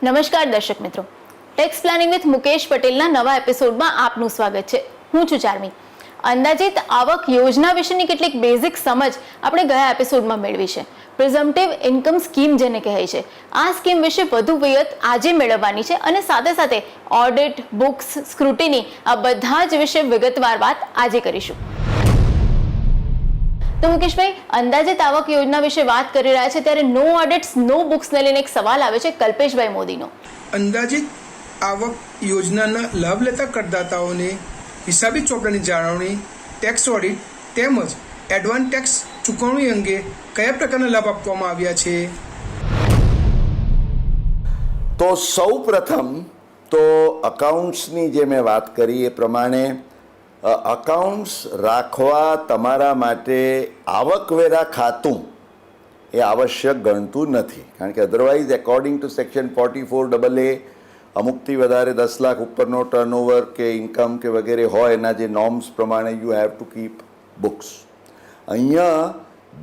નમસ્કાર દર્શક મિત્રો, ટેક્સ પ્લાનિંગ વિથ મુકેશ પટેલના નવા એપિસોડમાં આપનું સ્વાગત છે. હું છું ચાર્મી. અંદાજિત આવક યોજના વિશેની કેટલીક બેઝિક સમજ આપણે ગયા એપિસોડમાં મેળવી છે. પ્રિઝમ્પટિવ ઇન્કમ સ્કીમ જેને કહે છે, આ સ્કીમ વિશે વધુ વિગત આજે મેળવવાની છે અને સાથે સાથે ઓડિટ, બુક્સ, સ્ક્રુટિની આ બધા જ વિશે વિગતવાર વાત આજે કરીશું. તો મુકેશભાઈ, અંદાજિત આવક યોજના વિશે વાત કરી રહ્યા છે ત્યારે નો ઓડિટ્સ નો બુક્સને લઈને એક સવાલ આવે છે કલ્પેશભાઈ મોદીનો. અંદાજિત આવક યોજનાના લાભ લેતા કરદાતાઓને હિસાબી ચોપડાની જાળવણી, ટેક્સ ઓડિટ તેમજ એડવાન્સ ટેક્સ ચૂકવણી અંગે કયા પ્રકારના લાભ આપવામાં આવ્યા છે? તો સૌ પ્રથમ તો અકાઉન્ટ્સની જે મેં વાત કરી એ પ્રમાણે અકાઉન્ટ્સ રાખવા તમારા માટે આવકવેરા ખાતું એ આવશ્યક ગણતું નથી, કારણ કે otherwise according to section 44AA અમુકથી વધારે 10 લાખ ઉપરનો ટર્નઓવર કે ઇન્કમ કે વગેરે હોય એના જે નોર્મ્સ પ્રમાણે you have to keep books. અહીંયા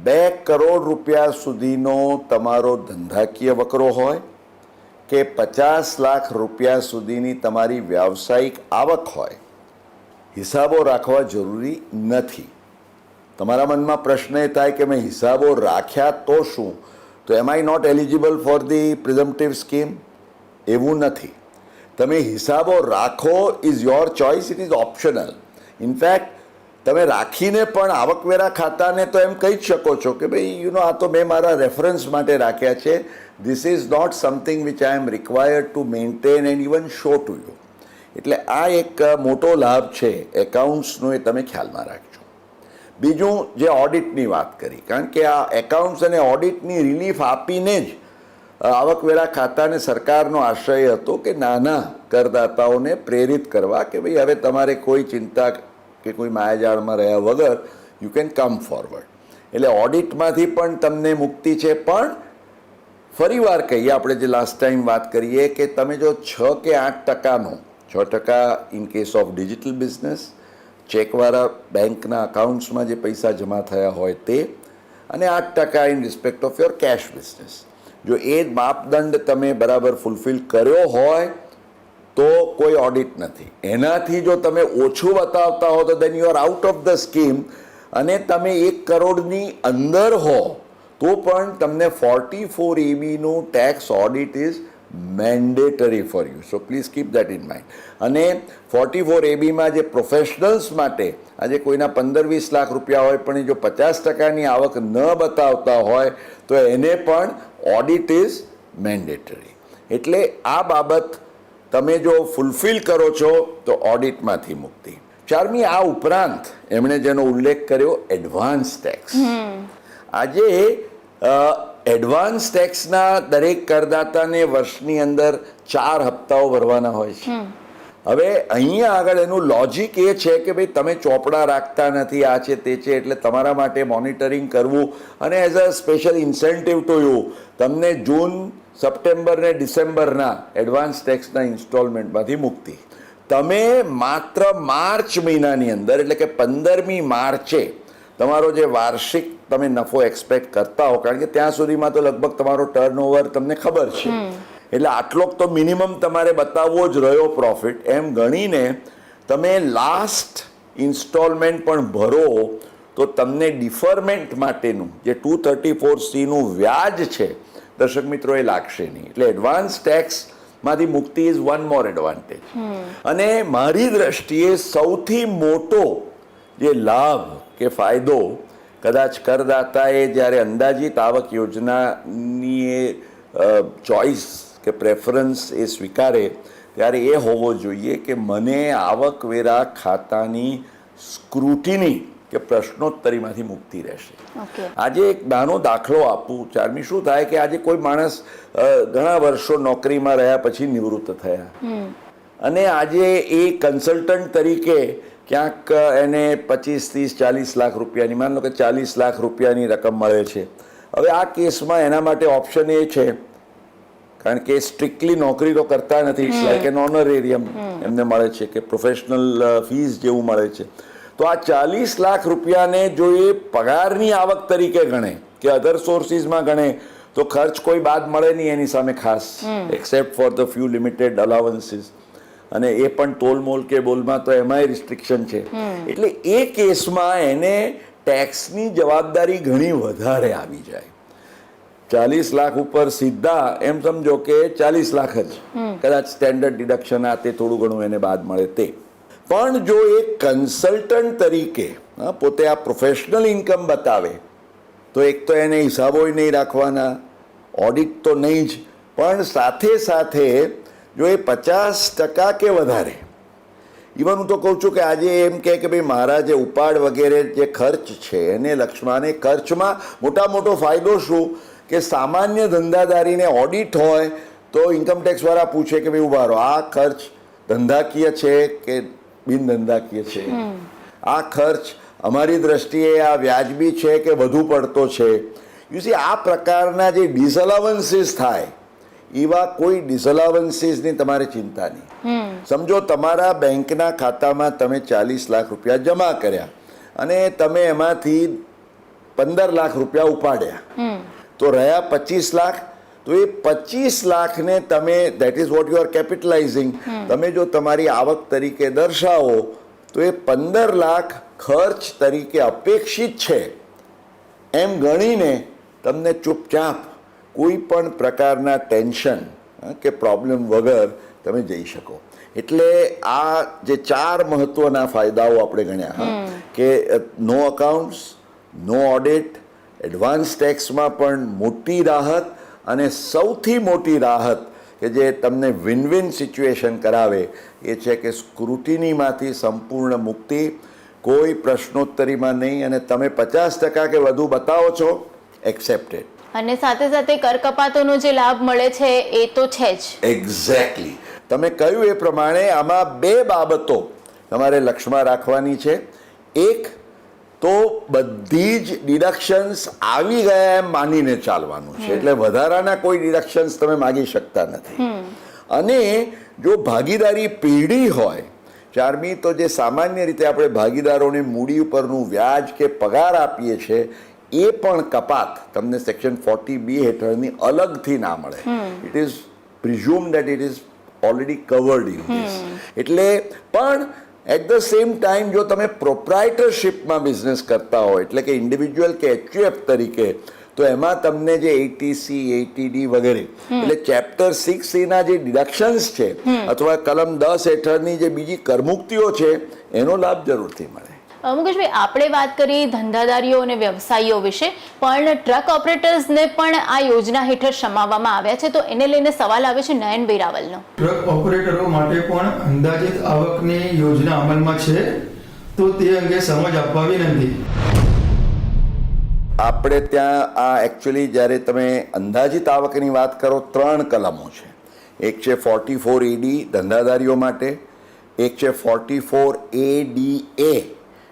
2 કરોડ રૂપિયા સુધીનો તમારો ધંધાકીય વકરો હોય કે 50 લાખ રૂપિયા સુધીની તમારી વ્યાવસાયિક આવક હોય, હિસાબો રાખવા જરૂરી નથી. તમારા મનમાં પ્રશ્ન એ થાય કે મેં હિસાબો રાખ્યા તો શું, તો am I not eligible for the presumptive scheme? એવું નથી. તમે હિસાબો રાખો is your choice, it is optional. In fact તમે રાખીને પણ આવકવેરા ખાતાને તો એમ કહી જ શકો છો કે ભાઈ આ તો મેં મારા રેફરન્સ માટે રાખ્યા છે. This is not something which I am required to maintain and even show to you. એટલે આ એક મોટો લાભ છે એકાઉન્ટ્સનો, એ તમે ખ્યાલમાં રાખજો. બીજું, જે ઓડિટની વાત કરી, કારણ કે આ એકાઉન્ટ્સ અને ઓડિટની રિલીફ આપીને જ આવકવેરા ખાતાને સરકારનો આશય હતો કે નાના કરદાતાઓને પ્રેરિત કરવા કે ભાઈ હવે તમારે કોઈ ચિંતા કે કોઈ માયાજાળમાં રહ્યા વગર યુ કેન કમ ફોરવર્ડ. એટલે ઓડિટમાંથી પણ તમને મુક્તિ છે. પણ ફરીવાર કહીએ, આપણે જે લાસ્ટ ટાઈમ વાત કરીએ કે તમે જો 6 કે 8% 6% in case of digital business, ચેકવાળા બેંકના અકાઉન્ટ્સમાં જે પૈસા જમા થયા હોય તે, અને 8% in respect of your cash business, જો એ માપદંડ તમે બરાબર ફૂલફિલ કર્યો હોય તો કોઈ ઓડિટ નથી. એનાથી જો તમે ઓછું બતાવતા હો તો then you are out of the scheme, અને તમે 1 કરોડની અંદર હો તો પણ તમને 44AB નું tax audit is mandatory for you. So please keep that in mind. અને 44ABમાં જે પ્રોફેશનલ્સ માટે, આજે કોઈના 15-20 લાખ રૂપિયા હોય પણ જો 50%ની આવક ન બતાવતા હોય તો એને પણ ઓડિટ ઇઝ મેન્ડેટરી. એટલે આ બાબત તમે જો ફૂલફિલ કરો છો તો ઓડિટમાંથી મુક્તિ. ચારમી, આ ઉપરાંત એમણે જેનો ઉલ્લેખ કર્યો એડવાન્સ ટેક્સ. આજે એડવાન્સ ટેક્સના દરેક કરદાતાને વર્ષની અંદર 4 હપ્તાઓ ભરવાના હોય છે. હવે અહીંયા આગળ એનું લોજિક એ છે કે ભાઈ તમે ચોપડા રાખતા નથી, આ છે તે છે, એટલે તમારા માટે મોનિટરિંગ કરવું અને as a special incentive to you તમને જૂન, સપ્ટેમ્બર ને ડિસેમ્બરના એડવાન્સ ટેક્સના ઇન્સ્ટોલમેન્ટમાંથી મુક્તિ. તમે માત્ર માર્ચ મહિનાની અંદર, એટલે કે 15મી માર્ચે તમારો જે વાર્ષિક તમે નફો એક્સપેક્ટ કરતા હો, કારણ કે ત્યાં સુધીમાં તો લગભગ તમારો ટર્નઓવર તમને ખબર છે, એટલે આટલોક તો મિનિમમ તમારે બતાવવો જ રહ્યો પ્રોફિટ, એમ ગણીને તમે લાસ્ટ ઇન્સ્ટોલમેન્ટ પણ ભરો તો તમને ડિફરમેન્ટ માટેનું જે 234Cનું વ્યાજ છે દર્શક મિત્રો એ લાગશે નહીં. એટલે એડવાન્સ ટેક્સમાંથી મુક્તિ ઇઝ વન મોર એડવાન્ટેજ. અને મારી દ્રષ્ટિએ સૌથી મોટો જે લાભ કે ફાયદો કદાચ કરદાતાએ જ્યારે અંદાજિત આવક યોજનાની એ ચોઇસ કે પ્રેફરન્સ એ સ્વીકારે ત્યારે એ હોવો જોઈએ કે મને આવકવેરા ખાતાની સ્ક્રુટિની કે પ્રશ્નોત્તરીમાંથી મુક્તિ રહેશે. આજે એક નાનો દાખલો આપું ચારમી. શું થાય કે આજે કોઈ માણસ ઘણા વર્ષો નોકરીમાં રહ્યા પછી નિવૃત્ત થયા અને આજે એ કન્સલ્ટન્ટ તરીકે ક્યાંક એને 25-30-40 લાખ રૂપિયાની, માન લો કે 40 લાખ રૂપિયાની રકમ મળે છે. હવે આ કેસમાં એના માટે ઓપ્શન એ છે, કારણ કે સ્ટ્રિક્ટલી નોકરી તો કરતા નથી, ઇટ્સ લાઈક એન ઓનરેરિયમ એમને મળે છે કે પ્રોફેશનલ ફીસ જેવું મળે છે. તો આ 40 લાખ રૂપિયાને જો એ પગારની આવક તરીકે ગણે કે અધર સોર્સિસમાં ગણે તો ખર્ચ કોઈ બાદ મળે નહીં એની સામે ખાસ, except for the few limited allowances, અને એ પણ તોલમોલ કે બોલમાં તો એમાંય રિસ્ટ્રિક્શન છે. એટલે એ કેસમાં એને ટેક્સની જવાબદારી ઘણી વધારે આવી જાય. 40 લાખ ઉપર સીધા એમ સમજો કે 40 લાખ જ કદાચ સ્ટેન્ડર્ડ ડિડક્શન આ તે થોડું ઘણું એને બાદ મળે તે. પણ જો એક કન્સલ્ટન્ટ તરીકે પોતે આ પ્રોફેશનલ ઇન્કમ બતાવે તો એક તો એને હિસાબોય નહીં રાખવાના, ઓડિટ તો નહીં જ, પણ સાથે સાથે જો એ 50% કે વધારે, ઇવન હું તો કહું છું કે આજે એમ કે ભાઈ મારા જે ઉપાડ વગેરે જે ખર્ચ છે એને લક્ષ્યમાં, ખર્ચમાં મોટો ફાયદો શું કે સામાન્ય ધંધાદારીને ઓડિટ હોય તો ઇન્કમટેક્સ વાળા પૂછે કે ભાઈ ઉભા રહો, આ ખર્ચ ધંધાકીય છે કે બિન ધંધાકીય છે, આ ખર્ચ અમારી દ્રષ્ટિએ આ વ્યાજબી છે કે વધુ પડતો છે. યુ સી આ પ્રકારના જે ડિસઅલાવન્સીસ થાય એવા કોઈ ડિસઅલાવન્સીસની તમારે ચિંતા નહીં. સમજો તમારા બેંકના ખાતામાં તમે 40 લાખ રૂપિયા જમા કર્યા અને તમે એમાંથી 15 લાખ રૂપિયા ઉપાડ્યા, તો રહ્યા 25 લાખ. તો એ 25 લાખને તમે, that is what you are capitalising, તમે જો તમારી આવક તરીકે દર્શાવો તો એ 15 લાખ ખર્ચ તરીકે અપેક્ષિત છે એમ ગણીને તમને ચૂપચાપ કોઈ પણ પ્રકારના ટેન્શન કે પ્રોબ્લેમ વગર તમે જઈ શકો. એટલે આ જે 4 મહત્વના ફાયદાઓ આપણે ગણ્યા કે નો અકાઉન્ટ્સ, નો ઓડિટ, એડવાન્સ ટેક્સમાં પણ મોટી રાહત, અને સૌથી મોટી રાહત કે જે તમને વિન વિન સિચ્યુએશન કરાવે એ છે કે સ્ક્રુટિનીમાંથી સંપૂર્ણ મુક્તિ, કોઈ પ્રશ્નોત્તરીમાં નહીં, અને તમે 50% કે વધુ બતાવો છો, એક્સેપ્ટેડ. અને સાથે સાથે કર કપાતોનો જે લાભ મળે છે એ તો છે જ. એક્ઝેક્ટલી, તમે કહ્યું એ પ્રમાણે આમાં 2 બાબતો તમારે લક્ષ્યમાં રાખવાની છે. એક તો બધી જ ડિડક્શન્સ આવી ગયા એમ માનીને ચાલવાનું છે, એટલે વધારાના કોઈ ડિડક્શન્સ તમે માગી શકતા નથી. અને જો ભાગીદારી પેઢી હોય, ચારમી, તો જે સામાન્ય રીતે આપણે ભાગીદારોને મૂડી ઉપરનું વ્યાજ કે પગાર આપીએ છીએ એ પણ કપાત તમને સેક્શન 40B હેઠળની અલગથી ના મળે. It is presume that it is already covered in this. એટલે પણ એટ ધ સેમ ટાઈમ જો તમે પ્રોપ્રાઇટરશિપમાં બિઝનેસ કરતા હો, એટલે કે ઇન્ડિવિજ્યુઅલ કે HUF તરીકે, તો એમાં તમને જે ATC, ATD વગેરે, એટલે ચેપ્ટર 6A ના જે ડિડક્શન્સ છે અથવા કલમ 10 હેઠળની જે બીજી કરમુક્તિઓ છે એનો લાભ જરૂરથી મળે. મુકેશભાઈ, આપણે વાત કરી ધંધાદારીઓ અને વ્યવસાયીઓ વિશે, પણ ટ્રક ઓપરેટર્સને પણ આ યોજના હેઠળ સમાવવામાં આવ્યા છે, તો એને લઈને સવાલ આવે છે નયનભાઈ રાવલનો. ટ્રક ઓપરેટરો માટે પણ અંદાજિત આવકની યોજના અમલમાં છે, તો તે અંગે સમજ આપવા વિનંતી. આપણે ત્યાં આ એકચ્યુઅલી જ્યારે તમે અંદાજિત આવકની વાત કરો, 3 કલમો છે. એક છે 44AD ધંધાદારીઓ માટે, એક છે 44ADA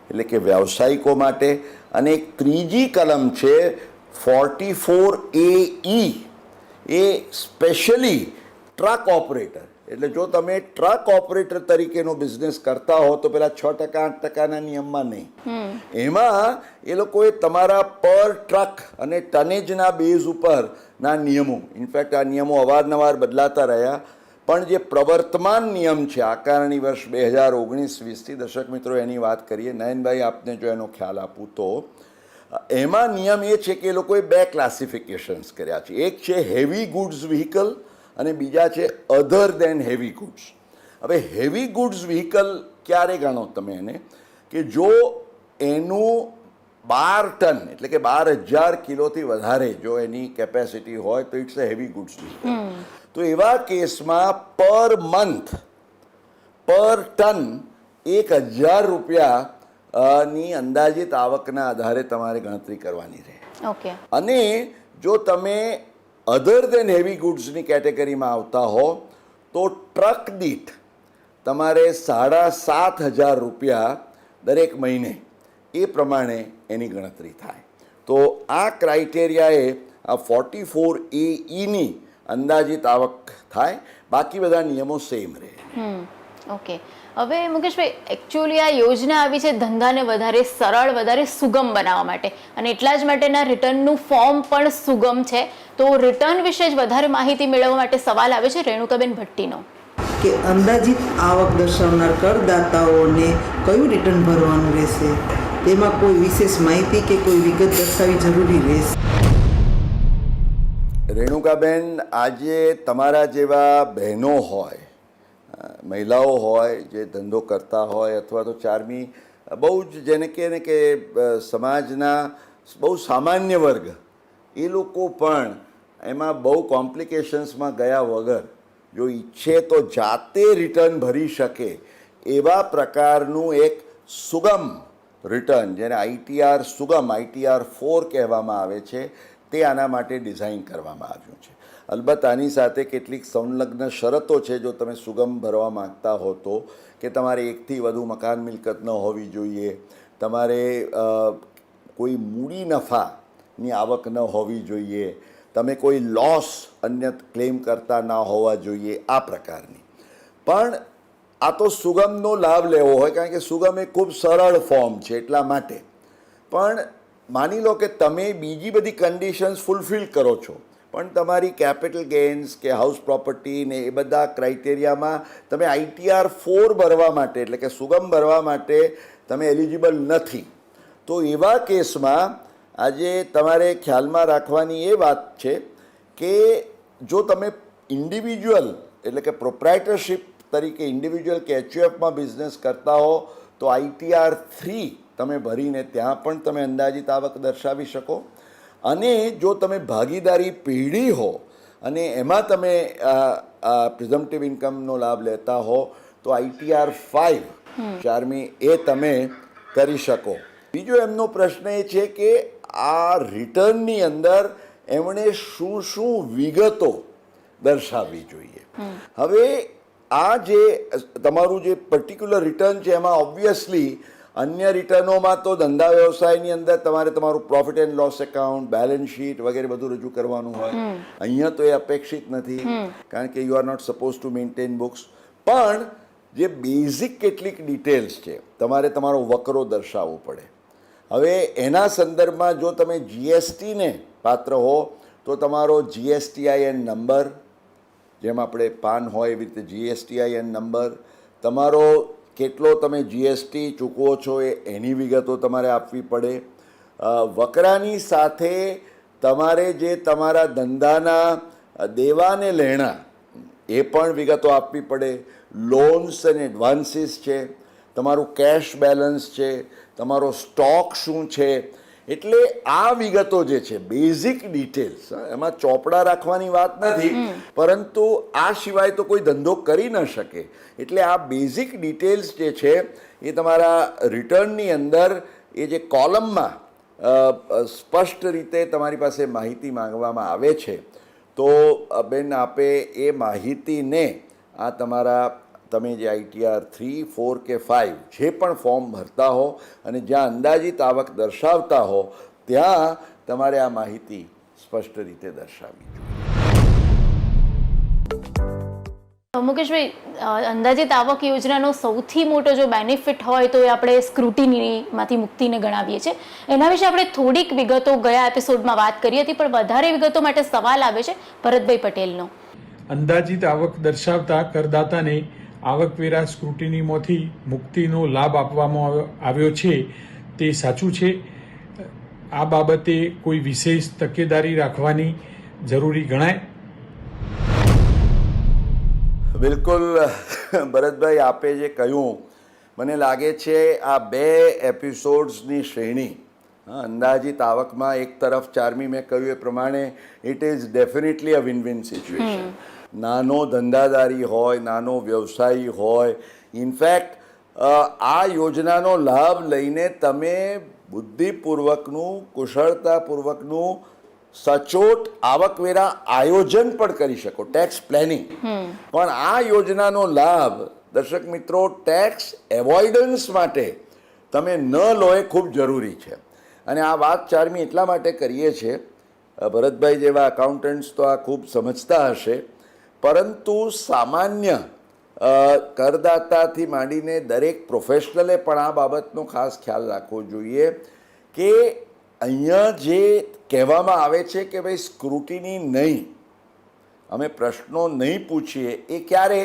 એટલે કે વ્યવસાયિકો માટે, અને એક ત્રીજી કલમ છે 44AE, એ સ્પેશિયલી ટ્રક ઓપરેટર. એટલે જો તમે ટ્રક ઓપરેટર તરીકેનો બિઝનેસ કરતા હો તો પેલા 6% 8%ના નિયમમાં નહીં, એમાં એ લોકોએ તમારા પર ટ્રક અને ટનેજના બેઝ ઉપરના નિયમો, ઇનફેક્ટ આ નિયમો અવારનવાર બદલાતા રહ્યા, પણ જે પ્રવર્તમાન નિયમ છે આકારણી વર્ષ 2019-20થી, દર્શક મિત્રો એની વાત કરીએ, નયનભાઈ આપને જો એનો ખ્યાલ આપું તો એમાં નિયમ એ છે કે એ લોકોએ 2 ક્લાસિફિકેશન્સ કર્યા છે. એક છે હેવી ગુડ્સ વ્હીકલ અને બીજા છે અધર દેન હેવી ગુડ્સ. હવે હેવી ગુડ્સ વ્હીકલ ક્યારે ગણો તમે એને, કે જો એનું 12 ટન એટલે કે 12,000 કિલોથી વધારે જો એની કેપેસિટી હોય તો it's a heavy goods vehicle. તો એવા કેસમાં પર મંથ પર ટન 1,000 રૂપિયાની અંદાજિત આવકના આધારે તમારે ગણતરી કરવાની રહે. ઓકે. અને જો તમે અધર દેન હેવી ગુડ્સની કેટેગરીમાં આવતા હો તો ટ્રક દીઠ તમારે 7,500 રૂપિયા દરેક મહિને એ પ્રમાણે એની ગણતરી થાય. તો આ ક્રાઇટેરિયાએ આ 44AEની અંદાજિત આવક થાય, બાકી બધા નિયમો સેમ રહે. ઓકે. હવે મુકેશભાઈ, એકચ્યુઅલી આ યોજના આવી છે ધંધાને વધારે સરળ, વધારે સુગમ બનાવવા માટે, અને એટલા જ માટેના રિટર્નનું ફોર્મ પણ સુગમ છે. તો રિટર્ન વિશે જ વધારે માહિતી મેળવવા માટે સવાલ આવે છે રેણુકાબેન ભટ્ટીનો. કે અંદાજિત આવક દર્શાવનાર કરદાતાઓને કયું રિટર્ન ભરવાનું રહેશે, તેમાં કોઈ વિશેષ માહિતી કે કોઈ વિગત દર્શાવવી જરૂરી રહેશે? રેણુકાબેન, આજે તમારા જેવા બહેનો હોય, મહિલાઓ હોય જે ધંધો કરતા હોય, અથવા તો ચારમી બહુ જ જેને કહે ને કે સમાજના બહુ સામાન્ય વર્ગ, એ લોકો પણ એમાં બહુ કોમ્પ્લિકેશન્સમાં ગયા વગર જો ઈચ્છે તો જાતે રિટર્ન ભરી શકે એવા પ્રકારનું એક સુગમ રિટર્ન, જેને ITR સુગમ ITR 4 કહેવામાં આવે છે, તે આના માટે ડિઝાઇન કરવામાં આવ્યું છે. અલબત્ત આની સાથે કેટલીક સંલગ્ન શરતો છે. જો તમે સુગમ ભરવા માગતા હો તો કે તમારે એકથી વધુ મકાન મિલકત ન હોવી જોઈએ, તમારે કોઈ મૂડી નફાની આવક ન હોવી જોઈએ, તમે કોઈ લોસ અન્ય ક્લેમ કરતા ના હોવા જોઈએ, આ પ્રકારની. પણ આ તો સુગમનો લાભ લેવો હોય, કારણ કે સુગમ એ ખૂબ સરળ ફોર્મ છે એટલા માટે. પણ માની લો કે તમે બીજી બધી કન્ડિશન્સ ફૂલફિલ કરો છો, પણ તમારી કેપિટલ ગેઇન્સ કે હાઉસ પ્રોપર્ટી ને એ બધા ક્રાઇટેરિયામાં તમે ITR 4 ભરવા માટે એટલે કે સુગમ ભરવા માટે તમે એલિજિબલ નથી, તો એવા કેસમાં આજે તમારે ખ્યાલમાં રાખવાની એ વાત છે કે જો તમે ઇન્ડિવિજ્યુઅલ એટલે કે પ્રોપ્રાઇટરશિપ તરીકે ઇન્ડિવિજ્યુઅલ કે HUFમાં બિઝનેસ કરતા હો તો ITR 3 તમે ભરીને ત્યાં પણ તમે અંદાજિત આવક દર્શાવી શકો. અને જો તમે ભાગીદારી પેઢી હો અને એમાં તમે પ્રિઝમ્પટિવ ઇન્કમનો લાભ લેતા હો તો ITR 5 ચારમી એ તમે કરી શકો. બીજો એમનો પ્રશ્ન એ છે કે આ રિટર્નની અંદર એમણે શું શું વિગતો દર્શાવવી જોઈએ. હવે આ જે તમારું જે પર્ટિક્યુલર રિટર્ન છે એમાં ઓબ્વિયસલી અન્ય રિટર્નોમાં તો ધંધા વ્યવસાયની અંદર તમારે તમારું profit and loss account, balance sheet વગેરે બધું રજૂ કરવાનું હોય. અહીંયા તો એ અપેક્ષિત નથી, કારણ કે you are not suppose to maintain books. પણ જે બેઝિક કેટલીક ડિટેલ્સ છે તમારે તમારો વકરો દર્શાવવો પડે. હવે એના સંદર્ભમાં જો તમે GSTને પાત્ર હો તો તમારો GSTIN નંબર, જેમ આપણે પાન હોય એવી રીતે GSTIN નંબર, તમારો કેટલો તમે GST ચૂકવો છો એની વિગતો તમારે આપવી પડે. વકરાની સાથે તમારે જે તમારા ધંધાના દેવાને લેણા એ પણ વિગતો આપવી પડે. લોન્સ અને એડવાન્સીસ છે, તમારું કેશ બેલેન્સ છે, તમારો સ્ટોક શું છે. એટલે આ વિગતો જે છે બેઝિક ડિટેલ્સ, એમાં ચોપડા રાખવાની વાત નથી, પરંતુ આ સિવાય તો કોઈ ધંધો કરી ન શકે. એટલે આ બેઝિક ડિટેલ્સ જે છે એ તમારા રિટર્નની અંદર એ જે કોલમમાં સ્પષ્ટ રીતે તમારી પાસે માહિતી માંગવામાં આવે છે. તો બેન, આપે એ માહિતીને આ તમારા તમે જે ITR 3, 4 કે 5 જે પણ ફોર્મ ભરતા હો અને જ્યાં અંદાજિત આવક દર્શાવતા હો ત્યાં તમારે આ માહિતી સ્પષ્ટ રીતે દર્શાવવી જોઈએ. મુકેશભાઈ, અંદાજિત આવક યોજનાનો સૌથી મોટો જો બેનિફિટ હોય તો એ આપણે સ્ક્રુટિનીમાંથી મુક્તિને ગણાવીએ છીએ. એના વિશે આપણે થોડીક વિગતો ગયા એપિસોડમાં વાત કરી હતી, પણ વધારે વિગતો માટે સવાલ આવે છે ભરતભાઈ પટેલનો. અંદાજિત આવક દર્શાવતા કરદાતાને આવકવેરા સ્ક્રુટિનીમાંથી મુક્તિનો લાભ આપવામાં આવ્યો છે તે સાચું છે? આ બાબતે કોઈ વિશેષ તકેદારી રાખવાની જરૂરી ગણાય? બિલકુલ ભરતભાઈ, આપે જે કહ્યું, મને લાગે છે આ 2 એપિસોડ્સની શ્રેણી અંદાજિત આવકમાં એક તરફ ચારમી મેં કહ્યું એ પ્રમાણે it is definitely a win win situation. નાનો ધંધાદારી હોય, નાનો વ્યવસાયી હોય, ઇનફેક્ટ આ યોજનાનો લાભ લઈને તમે બુદ્ધિપૂર્વકનું, કુશળતાપૂર્વકનું સચોટ આવકવેરા આયોજન પણ કરી શકો, ટેક્સ પ્લાનિંગ. પણ આ યોજનાનો લાભ દર્શક મિત્રો ટેક્સ એવોઇડન્સ માટે તમે ન લો એ ખૂબ જરૂરી છે. અને આ વાત ચારમી એટલા માટે કરીએ છીએ, ભરતભાઈ જેવા અકાઉન્ટન્ટ્સ તો આ ખૂબ સમજતા હશે, પરંતુ સામાન્ય કરદાતાથી માંડીને દરેક પ્રોફેશનલે પણ આ બાબતનો ખાસ ખ્યાલ રાખવો જોઈએ કે અહીંયા જે કહેવામાં આવે છે કે ભાઈ સ્ક્રુટિની નહીં, અમે પ્રશ્નો નહીં પૂછીએ, એ ક્યારે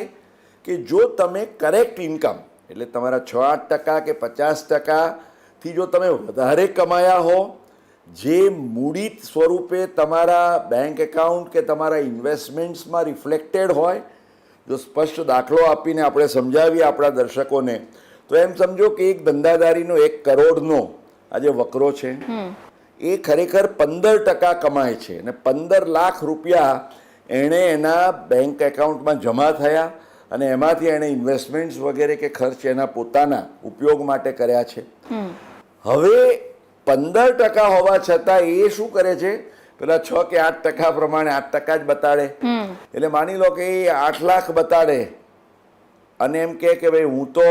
કે જો તમે કરેક્ટ ઇન્કમ એટલે તમારા 6-8% કે 50%થી જો તમે વધારે કમાયા હો, જે મૂડી સ્વરૂપે તમારા બેંક એકાઉન્ટ કે તમારા ઇન્વેસ્ટમેન્ટ્સમાં રિફ્લેક્ટેડ હોય, જો સ્પષ્ટ દાખલો આપીને આપણે સમજાવીએ આપણા દર્શકોને તો એમ સમજો કે એક ધંધાદારીનો 1 કરોડનો આજે વકરો છે, એ ખરેખર 15% કમાય છે અને 15 લાખ રૂપિયા એણે એના બેંક એકાઉન્ટમાં જમા થયા અને એમાંથી એણે ઇન્વેસ્ટમેન્ટ્સ વગેરે કે ખર્ચ એના પોતાના ઉપયોગ માટે કર્યા છે. હવે 15% હોવા છતાં એ શું કરે છે, પેલા 6 કે 8% પ્રમાણે 8% જ બતાડે. એટલે માની લો કે એ 8 લાખ બતાડે અને એમ કે ભાઈ હું તો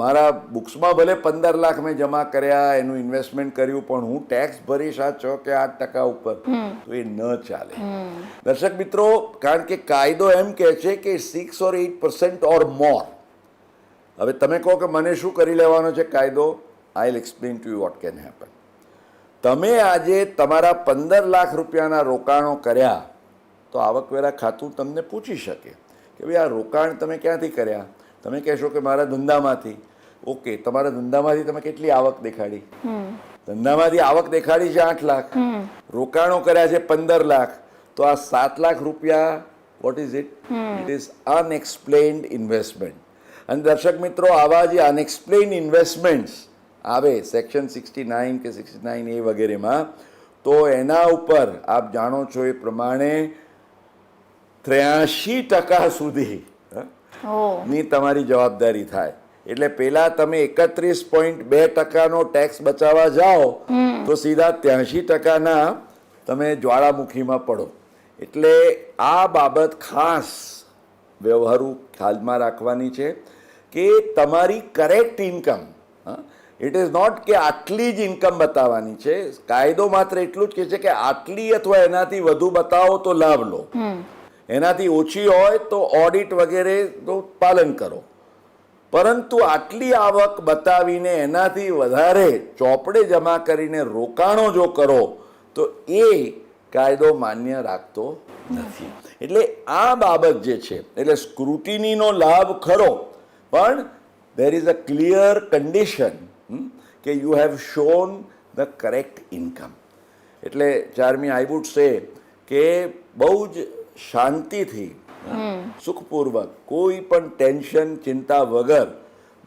મારા બુક્સમાં ભલે 15 લાખ મેં જમા કર્યા, એનું ઇન્વેસ્ટમેન્ટ કર્યું, પણ હું ટેક્સ ભરીશ આ 6 કે 8% ઉપર, તો એ ન ચાલે. દર્શક મિત્રો, કારણ કે કાયદો એમ કહે છે કે 6 or 8% ઓર મોર. હવે તમે કહો કે મને શું કરી લેવાનો છે કાયદો, I will explain to you what can happen. તમે આજે તમારા 15 લાખ રૂપિયાના રોકાણો કર્યા તો આવકવેરા ખાતું તમને પૂછી શકે કે ભાઈ આ રોકાણ તમે ક્યાંથી કર્યા. તમે કહેશો કે મારા ધંધામાંથી. ઓકે, તમારા ધંધામાંથી તમે કેટલી આવક દેખાડી? ધંધામાંથી આવક દેખાડી છે 8 લાખ, રોકાણો કર્યા છે 15 લાખ, તો આ 7 લાખ રૂપિયા what is it? It is unexplained investment. અને દર્શક મિત્રો, આવા જે અનએક્સપ્લેન્ડ ઇન્વેસ્ટમેન્ટ્સ આવે સેક્શન 69 કે 69A વગેરેમાં, તો એના ઉપર આપ જાણો છો એ પ્રમાણે 83% સુધી ની તમારી જવાબદારી થાય. એટલે પેલા તમે 31.2%નો ટેક્સ બચાવવા જાઓ તો સીધા 83%ના તમે જ્વાળામુખીમાં પડો. એટલે આ બાબત ખાસ વ્યવહારુ ખ્યાલમાં રાખવાની છે કે તમારી correct income, it is not કે આટલી જ ઇન્કમ બતાવવાની છે. કાયદો માત્ર એટલું જ કહે છે કે આટલી અથવા એનાથી વધુ બતાવો તો લાભ લો, એનાથી ઓછી હોય તો ઓડિટ વગેરે તો પાલન કરો, પરંતુ આટલી આવક બતાવીને એનાથી વધારે ચોપડે જમા કરીને રોકાણો જો કરો તો એ કાયદો માન્ય રાખતો નથી. એટલે આ બાબત જે છે, એટલે સ્ક્રુટિનીનો લાભ ખરો, પણ there is a clear condition કે you have shown the correct income. એટલે ચાર્મી, I would say કે બહુ જ શાંતિથી, સુખપૂર્વક, કોઈ પણ ટેન્શન ચિંતા વગર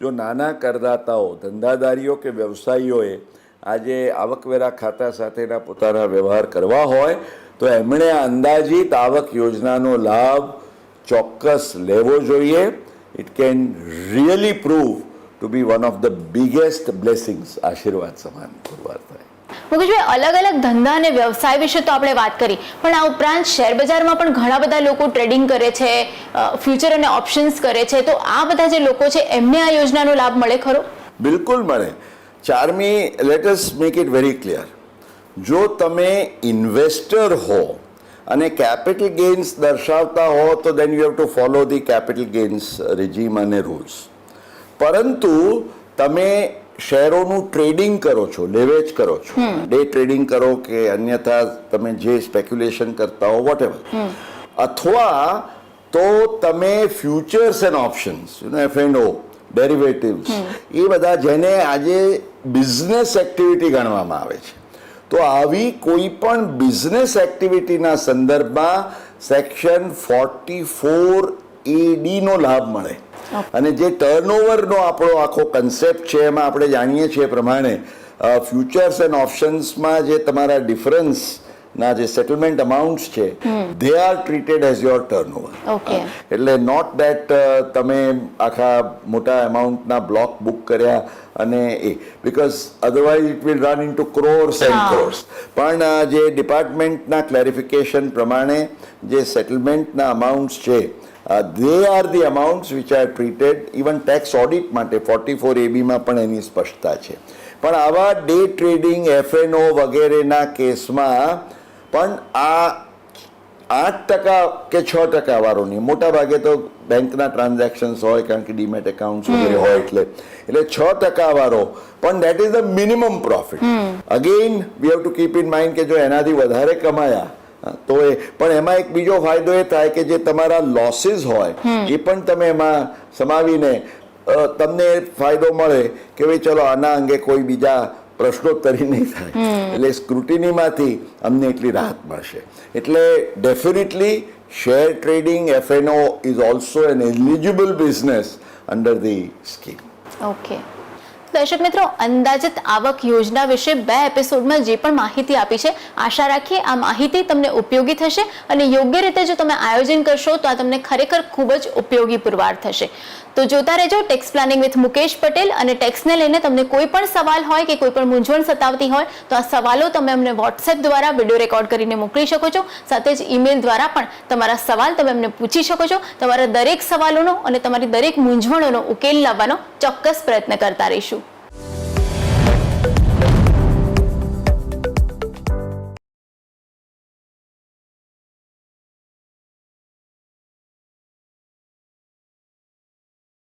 જો નાના કરદાતાઓ, ધંધાદારીઓ કે વ્યવસાયીઓએ આજે આવકવેરા ખાતા સાથેના પોતાના વ્યવહાર કરવા હોય તો એમણે આ અંદાજિત આવક યોજનાનો લાભ ચોક્કસ લેવો જોઈએ. It can really prove to be one of the biggest blessings. આશીર્વાદ સમાન પુરવાર થાય. મુકેશભાઈ, અલગ અલગ ધંધા અને વ્યવસાય વિશે તો આપણે વાત કરી, પણ આ ઉપરાંત શેર બજારમાં પણ ઘણા બધા લોકો ટ્રેડિંગ કરે છે, ફ્યુચર અને ઓપ્શન્સ કરે છે, તો આ બધા જે લોકો છે એમને આ યોજનાનો લાભ મળે ખરો? બિલકુલ મળે. Charmi, let us make it very clear. જો તમે ઇન્વેસ્ટર હો અને કેપિટલ ગેઇન્સ દર્શાવતા હો તો then you have to follow the capital gains regime અને રૂલ્સ. પરંતુ તમે શેરોનું ટ્રેડિંગ કરો છો, લેવેચ કરો છો, ડે ટ્રેડિંગ કરો કે અન્યથા તમે જે સ્પેક્યુલેશન કરતા હો વોટ એવર, અથવા તો તમે futures and options, F&O, derivatives, એ બધા જેને આજે બિઝનેસ એક્ટિવિટી ગણવામાં આવે છે, તો આવી કોઈ પણ બિઝનેસ એક્ટિવિટીના સંદર્ભમાં સેક્શન 44AD નો લાભ મળે. અને જે ટર્નઓવરનો આપણો આખો કન્સેપ્ટ છે એમાં આપણે જાણીએ છીએ પ્રમાણે ફ્યુચર્સ એન્ડ ઓપ્શન્સમાં જે તમારા ડિફરન્સના જે સેટલમેન્ટ અમાઉન્ટ્સ છે they are treated as your turnover. એટલે નોટ દેટ તમે આખા મોટા એમાઉન્ટના બ્લોક બુક કર્યા અને એ, because otherwise it will run into crores and crores. પણ જે ડિપાર્ટમેન્ટના ક્લેરિફિકેશન પ્રમાણે જે સેટલમેન્ટના અમાઉન્ટ્સ છે, they are the amounts which are treated even tax audit માટે 44AB માં પણ એની સ્પષ્ટતા છે. પણ આવા ડે ટ્રેડિંગ, F&O વગેરેના કેસમાં પણ આ 8% કે 6% વાળો નહીં, મોટા ભાગે તો બેંકના ટ્રાન્ઝેક્શન્સ હોય કારણ કે ડીમેટ એકાઉન્ટ વગેરે હોય એટલે 6% વાળો, પણ that is the minimum profit. Again we have to keep in mind કે જો એનાથી વધારે કમાયા તો એ પણ એમાં એક બીજો ફાયદો એ થાય કે જે તમારા લોસીસ હોય એ પણ તમે એમાં સમાવીને તમને ફાયદો મળે કે ભાઈ ચલો આના અંગે કોઈ બીજા પ્રશ્નોત્તરી નહીં થાય, એટલે સ્ક્રુટિનીમાંથી અમને એટલી રાહત મળશે. એટલે definitely share trading FNO is also an eligible business under the scheme. Okay દર્શક મિત્રો, અંદાજિત આવક યોજના વિશે 2 એપિસોડમાં જે પણ માહિતી આપી છે, આશા રાખીએ આ માહિતી તમને ઉપયોગી થશે અને યોગ્ય રીતે જો તમે આયોજન કરશો તો આ તમને ખરેખર ખૂબ જ ઉપયોગી પુરવાર થશે. તો જોતા રહેજો tax planning with Mukesh Patel, અને ટેક્સને લઈને તમને કોઈ પણ સવાલ હોય કે કોઈ પણ મૂંઝવણ સતાવતી હોય તો આ સવાલો તમે અમને વોટ્સએપ દ્વારા વિડીયો રેકોર્ડ કરીને મોકલી શકો છો. સાથે જ ઈમેલ દ્વારા પણ તમારા સવાલ તમે અમને પૂછી શકો છો. તમારા દરેક સવાલોનો અને તમારી દરેક મૂંઝવણોનો ઉકેલ લાવવાનો ચોક્કસ પ્રયત્ન કરતા રહીશું.